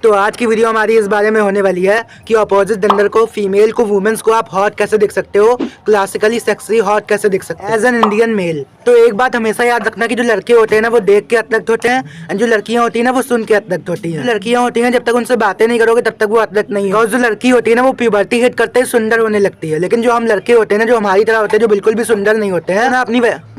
तो आज की वीडियो हमारी इस बारे में होने वाली है कि अपोजिट जेंडर को, फीमेल को, वुमेन्स को आप हॉट कैसे दिख सकते हो, क्लासिकली सेक्सी हॉट कैसे दिख सकते हो एज एन इंडियन मेल। तो एक बात हमेशा याद रखना कि जो लड़के होते हैं ना वो देख के अट्रैक्ट होते हैं, एंड जो लड़कियां होती है ना वो सुन के अट्रैक्ट होती हैं। लड़कियां होती हैं जब तक उनसे बातें नहीं करोगे तब तक वो अट्रैक्ट नहीं है। और जो लड़की होती है ना वो प्यूबर्टी हिट करते ही सुंदर होने लगती है। लेकिन जो हम लड़के होते हैं ना, जो हमारी तरह होते हैं, जो बिल्कुल भी सुंदर नहीं होते हैं ना,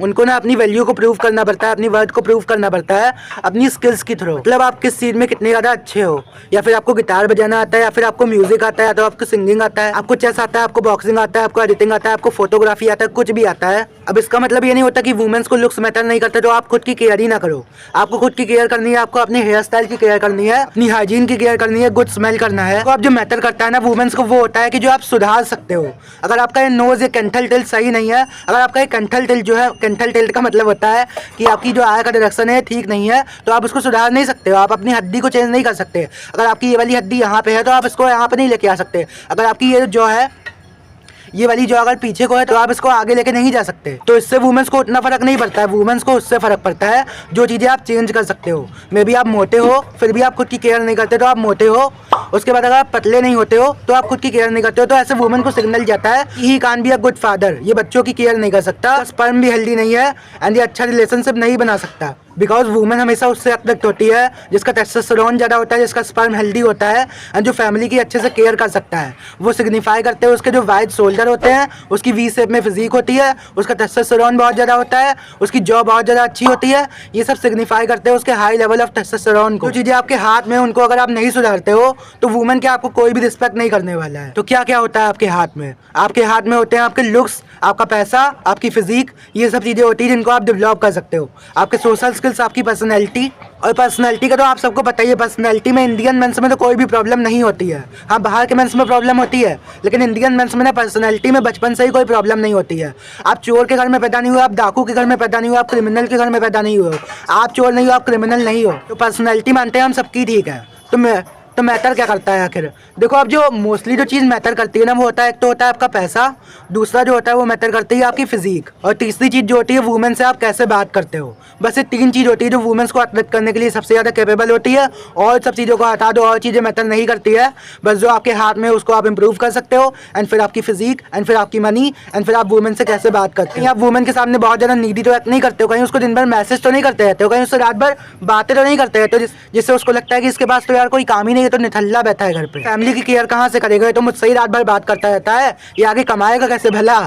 उनको ना अपनी वैल्यू को प्रूव करना पड़ता है, अपनी वर्थ को प्रूव करना पड़ता है अपनी स्किल्स की थ्रू। मतलब आप किस चीज में कितने ज्यादा अच्छे हो, या फिर आपको गिटार बजाना आता है, या फिर आपको म्यूजिक आता है, या तो आपको सिंगिंग आता है, आपको चेस आता है, आपको बॉक्सिंग आता है, आपको एडिटिंग आता है, आपको फोटोग्राफी आता है, कुछ भी आता है। अब इसका मतलब ये नहीं होता कि वुमेन्स को लुक्स मैटर नहीं करते तो आप खुद की केयर ही ना करो। आपको खुद की केयर करनी है, आपको अपने हेयर स्टाइल की केयर करनी है, अपनी हाइजीन की केयर करनी है, गुड स्मेल करना है। तो अब जो मैटर करता है ना वुमेन्स को वो होता है कि जो आप सुधार सकते हो। अगर आपका ये नोज या कैंथल टिल्ट सही नहीं है, अगर आपका ये कैंथल टिल्ट जो है, कैंथल टिल्ट का मतलब होता है कि आपकी जो आई का डायरेक्शन है ठीक नहीं है, तो आप उसको सुधार नहीं सकते हो। आप अपनी हड्डी को चेंज नहीं कर सकते। अगर आपकी ये वाली हड्डी यहाँ पे है तो आप इसको यहाँ पे नहीं लेके आ सकते। अगर आपकी ये जो है ये वाली जो अगर पीछे को है तो आप इसको आगे लेके नहीं जा सकते। तो इससे वुमेन्स को उतना फर्क नहीं पड़ता है, वुमेन्स को उससे फर्क पड़ता है जो चीज़ें आप चेंज कर सकते हो। मे बी आप मोटे हो फिर भी आप खुद की केयर नहीं करते तो आप मोटे हो। उसके बाद अगर आप पतले नहीं होते हो तो आप खुद की केयर नहीं करते हो। तो ऐसे वुमेन को सिग्नल जाता है कि ही can be a good father, ये बच्चों की केयर नहीं कर सकता, स्पर्म भी हेल्दी नहीं है, एंड ये अच्छा रिलेशनशिप नहीं बना सकता। बिकॉज वुमेन हमेशा उससे अट्रैक्ट होती है जिसका टेस्टोस्टेरोन ज़्यादा होता है, जिसका स्पर्म हेल्दी होता है, एंड जो फैमिली की अच्छे से केयर कर सकता है। वो सिग्निफाई करते हैं उसके जो वाइड शोल्डर होते हैं, उसकी वी शेप में फिजिक होती है, उसका टेस्टोस्टेरोन बहुत ज़्यादा होता है, उसकी जॉ बहुत ज़्यादा अच्छी होती है। ये सब सिग्निफाई करते हैं उसके हाई लेवल ऑफ टेस्टोस्टेरोन को। जो चीज़ें आपके हाथ में उनको अगर आप नहीं सुधारते हो तो वुमेन के आपको कोई भी रिस्पेक्ट नहीं करने वाला है। तो क्या क्या होता है आपके हाथ में? आपके हाथ में होते हैं आपके लुक्स, आपका पैसा, आपकी फिजिक, ये सब चीज़ें होती है जिनको आप डेवलप कर सकते हो। आपके सोशल स्किल्स, आपकी पर्सनैलिटी। और पर्सनैलिटी का तो आप सबको पता ही है, पर्सनैलिटी में इंडियन मेंस में तो कोई भी प्रॉब्लम नहीं होती है। हाँ, बाहर के मेंस में प्रॉब्लम होती है, लेकिन इंडियन मेंस में ना पर्सनैलिटी में बचपन से ही कोई प्रॉब्लम नहीं होती है। आप चोर के घर में पैदा नहीं हुए, आप डाकू के घर में पैदा नहीं हुए, आप क्रिमिनल के घर में पैदा नहीं हुए हो। आप चोर नहीं हो, आप क्रिमिनल नहीं हो। तो पर्सनैलिटी मानते हैं हम सबकी ठीक है। तो मैटर क्या करता है आखिर? देखो, अब जो मोस्टली जो चीज़ मैटर करती है ना वो होता है, एक तो होता है आपका पैसा, दूसरा जो होता है वो मैटर करती है आपकी फिजिक, और तीसरी चीज़ जो होती है वुमेन से आप कैसे बात करते हो। बस ये तीन चीज़ होती है जो वुमेन्स को अट्रैक्ट करने के लिए सबसे ज़्यादा कैपेबल होती है। और सब चीज़ों को हटा दो, और चीज़ें मैटर नहीं करती है। बस जो आपके हाथ में उसको आप इंप्रूव कर सकते हो, एंड फिर आपकी फिजिक, एंड फिर आपकी मनी, एंड फिर आप वुमेन से कैसे बात करते हो। आप वुमेन के सामने बहुत ज़्यादा नीडी तो एक्ट नहीं करते हो, कहीं उसको दिन भर मैसेज तो नहीं करते रहते हो, कहीं उससे रात भर बातें तो नहीं करते रहते हो जिससे उसको लगता है कि इसके पास तो यार कोई काम ही नहीं है, तो निठल्ला बैठा है घर पे। फैमिली की केयर कहाँ से करेगा? तो मुझसे ही रात भर बात करता रहता है, ये आगे कमाएगा कैसे भला?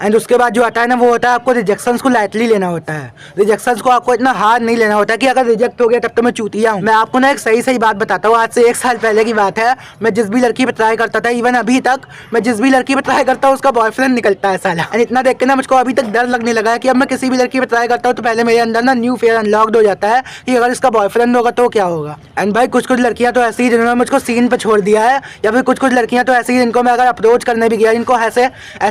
एंड उसके बाद जो आता है ना वो होता है आपको रिजेक्शंस को लाइटली लेना होता है। रिजेक्शंस को आपको इतना हार्ड नहीं लेना होता है कि अगर रिजेक्ट हो गया तब तो मैं चूतिया हूँ। मैं आपको ना एक सही बात बताता हूँ, आज से 1 साल पहले की बात है। मैं जिस भी लड़की पे ट्राई करता था, इवन अभी तक मैं जिस भी लड़की पे ट्राई करता हूँ उसका बॉयफ्रेंड निकलता है साला। एंड इतना देख के ना मुझको अभी तक डर लगने लगा है कि अब मैं किसी भी लड़की पे ट्राई करता हूँ तो पहले मेरे अंदर ना न्यू फेयर अनलॉक्ड हो जाता है कि अगर इसका बॉयफ्रेंड होगा तो क्या होगा। एंड भाई कुछ लड़कियाँ तो ऐसी ही जिन्होंने मुझको सीन पे छोड़ दिया है, या फिर कुछ लड़कियां तो ऐसी ही जिनको मैं अगर अप्रोच करने भी गया, इनको ऐसे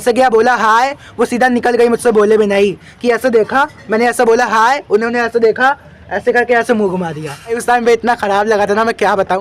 गया, बोला हाय, वो सीधा निकल गई मुझसे बोले भी नहीं कि ऐसे देखा, मैंने ऐसे बोला हाय, उन्होंने ऐसे देखा, ऐसे करके ऐसे मुंह घुमा दिया। उस टाइम पे इतना खराब लगा था ना, मैं क्या बताऊं।